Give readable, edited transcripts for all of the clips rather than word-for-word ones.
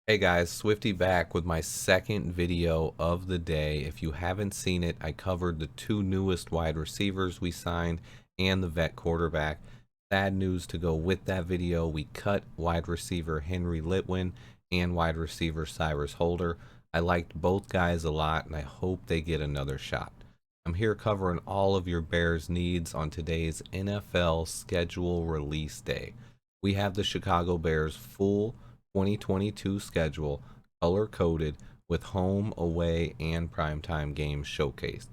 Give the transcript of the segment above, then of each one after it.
Hey guys, Swifty back with my second video of the day. If you haven't seen it, I covered the two newest wide receivers we signed and the vet quarterback. Sad news to go with that video. We cut wide receiver Henry Litwin and wide receiver Cyrus Holder. I liked both guys a lot and I hope they get another shot. I'm here covering all of your Bears needs on today's NFL schedule release day. We have the Chicago Bears full 2022 schedule color coded with home, away, and primetime games showcased.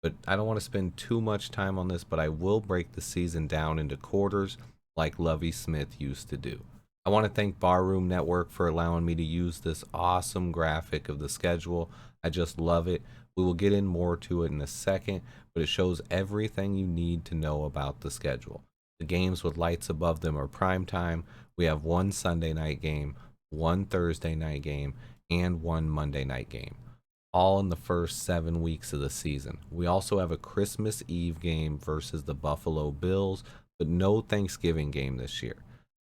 But I don't want to spend too much time on this, but I will break the season down into quarters like Lovie Smith used to do. I want to thank Barroom Network for allowing me to use this awesome graphic of the schedule. I just love it. We will get in more to it in a second, but it shows everything you need to know about the schedule. The games with lights above them are primetime. We have one Sunday night game, one Thursday night game, and one Monday night game, all in the first 7 weeks of the season. We also have a Christmas Eve game versus the Buffalo Bills, but no Thanksgiving game this year.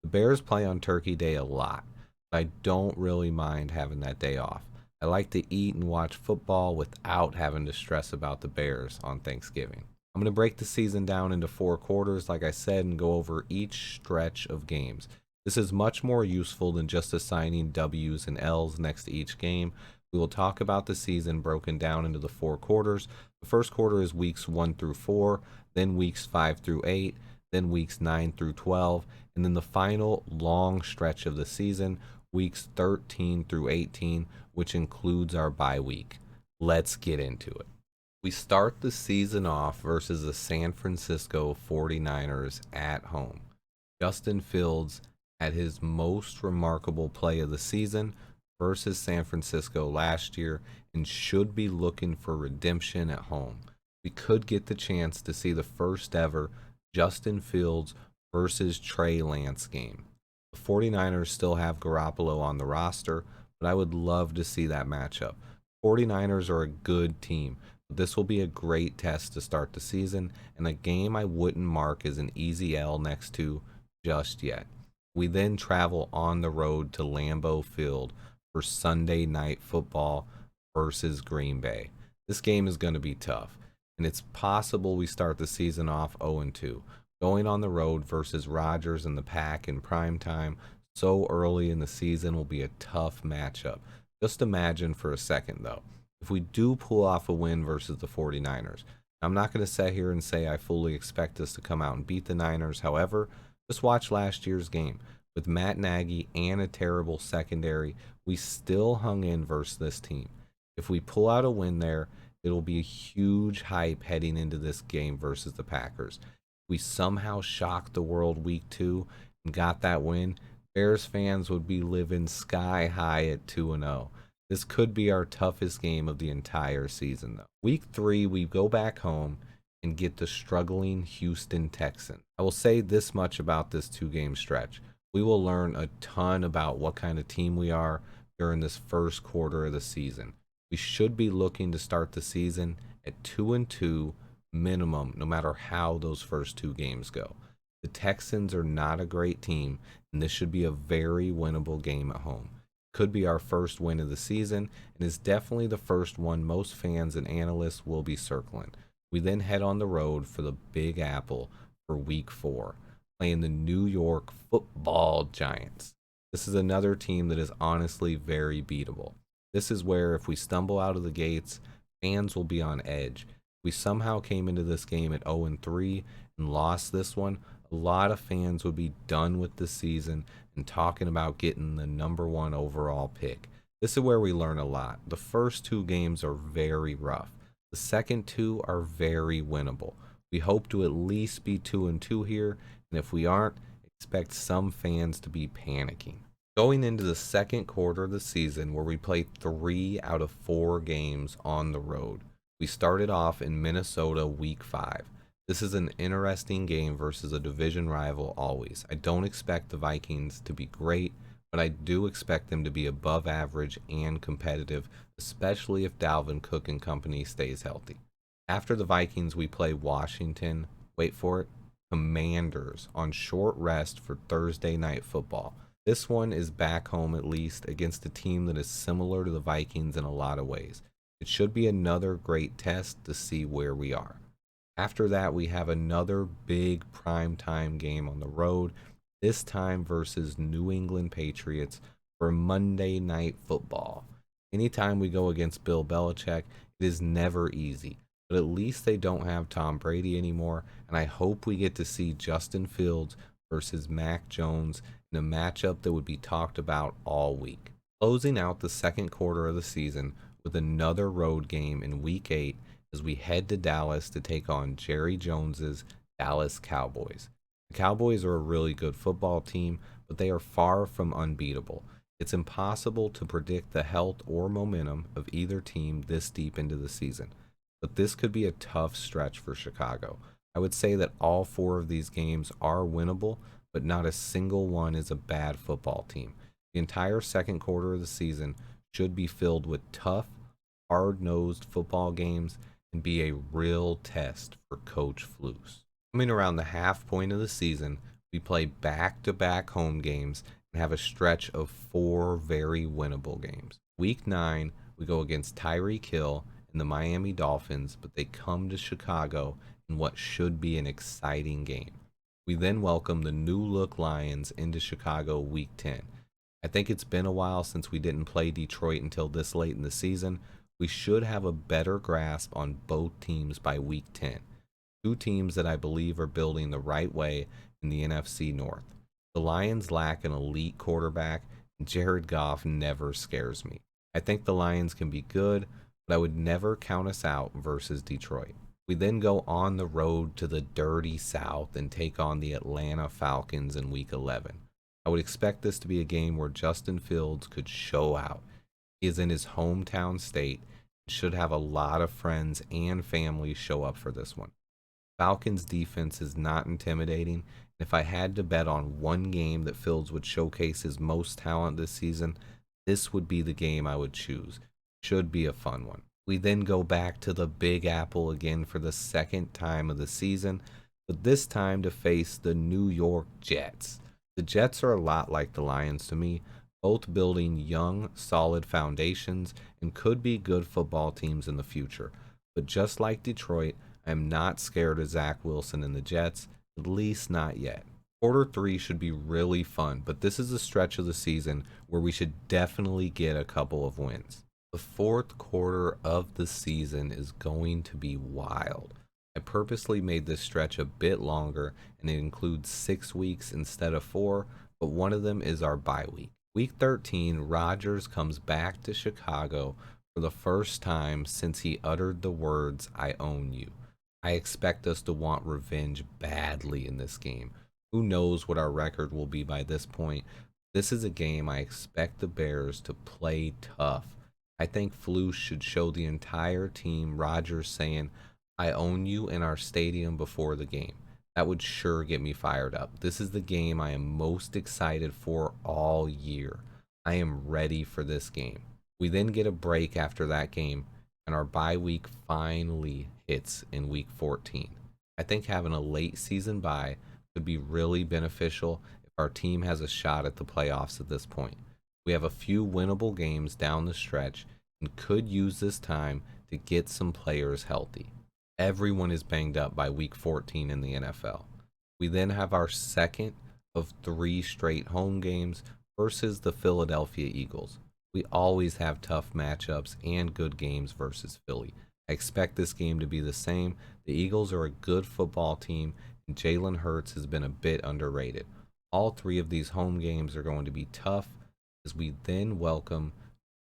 The Bears play on Turkey Day a lot, but I don't really mind having that day off. I like to eat and watch football without having to stress about the Bears on Thanksgiving. I'm going to break the season down into 4 quarters, like I said, and go over each stretch of games. This is much more useful than just assigning W's and L's next to each game. We will talk about the season broken down into the 4 quarters. The first quarter is weeks 1 through 4, then weeks 5 through 8, then weeks 9 through 12, and then the final long stretch of the season, weeks 13 through 18, which includes our bye week. Let's get into it. We start the season off versus the San Francisco 49ers at home. Justin Fields had his most remarkable play of the season versus San Francisco last year and should be looking for redemption at home. We could get the chance to see the first ever Justin Fields versus Trey Lance game. The 49ers still have Garoppolo on the roster, but I would love to see that matchup. 49ers are a good team, but this will be a great test to start the season and a game I wouldn't mark as an easy L next to just yet. We then travel on the road to Lambeau Field for Sunday Night Football versus Green Bay. This game is going to be tough, and it's possible we start the season off 0-2. Going on the road versus Rodgers and the Pack in prime time so early in the season will be a tough matchup. Just imagine for a second, though, if we do pull off a win versus the 49ers. I'm not going to sit here and say I fully expect us to come out and beat the Niners. However, just watch last year's game. With Matt Nagy and a terrible secondary, we still hung in versus this team. If we pull out a win there, it'll be a huge hype heading into this game versus the Packers. If we somehow shocked the world week 2 and got that win, Bears fans would be living sky high at 2-0. This could be our toughest game of the entire season, though. Week 3, we go back home and get the struggling Houston Texans. I will say this much about this 2-game stretch. We will learn a ton about what kind of team we are during this first quarter of the season. We should be looking to start the season at 2-2 minimum, no matter how those first 2 games go. The Texans are not a great team, and this should be a very winnable game at home. Could be our first win of the season, and is definitely the first one most fans and analysts will be circling. We then head on the road for the Big Apple for week 4, playing the New York Football Giants. This is another team that is honestly very beatable. This is where if we stumble out of the gates, fans will be on edge. If we somehow came into this game at 0-3 and lost this one, a lot of fans would be done with the season and talking about getting the number 1 overall pick. This is where we learn a lot. The first 2 games are very rough. The second 2 are very winnable. We hope to at least be 2-2 here, and if we aren't, expect some fans to be panicking. Going into the second quarter of the season, where we play 3 out of 4 games on the road. We started off in Minnesota week 5. This is an interesting game versus a division rival always. I don't expect the Vikings to be great, but I do expect them to be above average and competitive, especially if Dalvin Cook and company stays healthy. After the Vikings, we play Washington, wait for it, Commanders on short rest for Thursday Night Football. This one is back home at least against a team that is similar to the Vikings in a lot of ways. It should be another great test to see where we are. After that, we have another big primetime game on the road, this time versus New England Patriots for Monday Night Football. Anytime we go against Bill Belichick, it is never easy, but at least they don't have Tom Brady anymore, and I hope we get to see Justin Fields versus Mac Jones in a matchup that would be talked about all week. Closing out the second quarter of the season with another road game in Week 8 as we head to Dallas to take on Jerry Jones's Dallas Cowboys. The Cowboys are a really good football team, but they are far from unbeatable. It's impossible to predict the health or momentum of either team this deep into the season, but this could be a tough stretch for Chicago. I would say that all four of these games are winnable, but not a single one is a bad football team. The entire second quarter of the season should be filled with tough, hard-nosed football games and be a real test for Coach Flus. Coming around the half point of the season, we play back-to-back home games and have a stretch of 4 very winnable games. Week 9, we go against Tyreek Hill and the Miami Dolphins, but they come to Chicago in what should be an exciting game. We then welcome the new look Lions into Chicago Week 10. I think it's been a while since we didn't play Detroit until this late in the season. We should have a better grasp on both teams by Week 10. Two teams that I believe are building the right way in the NFC North. The Lions lack an elite quarterback, and Jared Goff never scares me. I think the Lions can be good, but I would never count us out versus Detroit. We then go on the road to the dirty South and take on the Atlanta Falcons in Week 11. I would expect this to be a game where Justin Fields could show out. He is in his hometown state and should have a lot of friends and family show up for this one. Falcons defense is not intimidating, and if I had to bet on one game that Fields would showcase his most talent this season, this would be the game I would choose. Should be a fun one. We then go back to the Big Apple again for the second time of the season, but this time to face the New York Jets. The Jets are a lot like the Lions to me, both building young, solid foundations and could be good football teams in the future. But just like Detroit, I am not scared of Zach Wilson and the Jets, at least not yet. Quarter 3 should be really fun, but this is a stretch of the season where we should definitely get a couple of wins. The fourth quarter of the season is going to be wild. I purposely made this stretch a bit longer, and it includes 6 weeks instead of 4, but one of them is our bye week. Week 13, Rodgers comes back to Chicago for the first time since he uttered the words, "I own you." I expect us to want revenge badly in this game. Who knows what our record will be by this point? This is a game I expect the Bears to play tough. I think Flus should show the entire team Rodgers saying, "I own you" in our stadium before the game. That would sure get me fired up. This is the game I am most excited for all year. I am ready for this game. We then get a break after that game, and our bye week finally hits in week 14. I think having a late season bye could be really beneficial if our team has a shot at the playoffs at this point. We have a few winnable games down the stretch and could use this time to get some players healthy. Everyone is banged up by week 14 in the NFL. We then have our second of 3 straight home games versus the Philadelphia Eagles. We always have tough matchups and good games versus Philly. I expect this game to be the same. The Eagles are a good football team, and Jalen Hurts has been a bit underrated. All 3 of these home games are going to be tough as we then welcome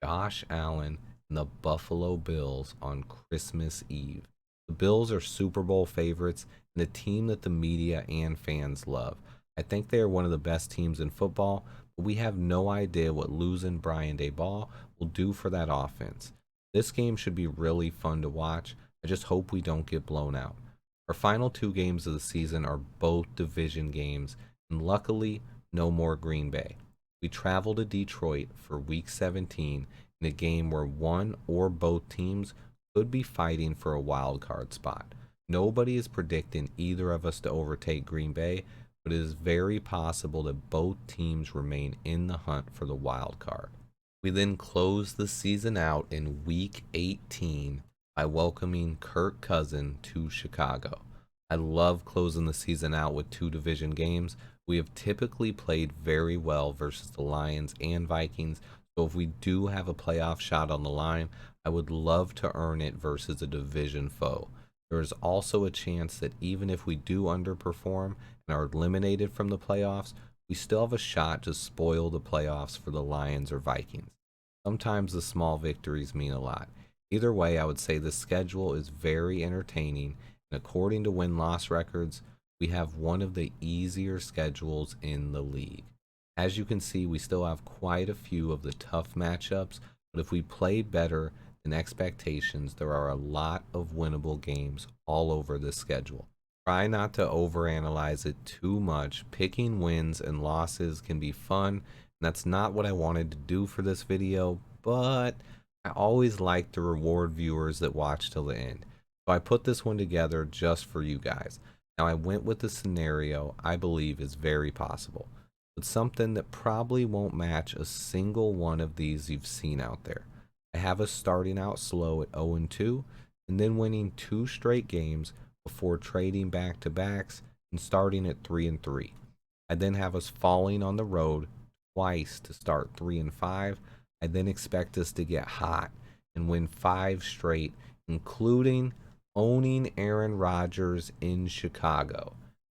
Josh Allen and the Buffalo Bills on Christmas Eve. The Bills are Super Bowl favorites and a team that the media and fans love. I think they are one of the best teams in football, but we have no idea what losing Brian Daboll will do for that offense. This game should be really fun to watch. I just hope we don't get blown out. Our final 2 games of the season are both division games, and luckily, no more Green Bay. We travel to Detroit for Week 17 in a game where one or both teams could be fighting for a wild card spot. Nobody is predicting either of us to overtake Green Bay, but it is very possible that both teams remain in the hunt for the wild card. We then close the season out in Week 18 by welcoming Kirk Cousin to Chicago. I love closing the season out with two division games. We have typically played very well versus the Lions and Vikings, so if we do have a playoff shot on the line, I would love to earn it versus a division foe. There is also a chance that even if we do underperform and are eliminated from the playoffs, we still have a shot to spoil the playoffs for the Lions or Vikings. Sometimes the small victories mean a lot. Either way, I would say the schedule is very entertaining, and according to win-loss records, we have one of the easier schedules in the league. As you can see, we still have quite a few of the tough matchups, but if we play better than expectations, there are a lot of winnable games all over the schedule. Try not to overanalyze it too much. Picking wins and losses can be fun, and that's not what I wanted to do for this video, but I always like to reward viewers that watch till the end. So I put this one together just for you guys. Now I went with the scenario I believe is very possible, but something that probably won't match a single one of these you've seen out there. I have us starting out slow at 0-2 and then winning 2 straight games before trading back-to-backs and starting at 3-3. I then have us falling on the road twice to start 3-5. I then expect us to get hot and win 5 straight, including owning Aaron Rodgers in Chicago.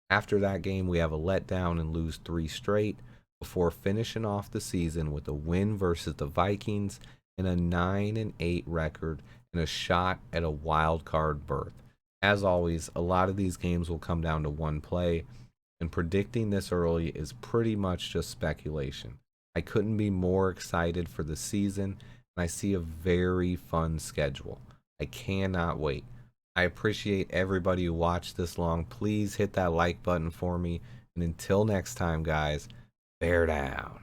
After that game, we have a letdown and lose 3 straight before finishing off the season with a win versus the Vikings and a 9-8 record and a shot at a wild card berth. As always, a lot of these games will come down to one play, and predicting this early is pretty much just speculation. I couldn't be more excited for the season, and I see a very fun schedule. I cannot wait. I appreciate everybody who watched this long. Please hit that like button for me, and until next time, guys, bear down.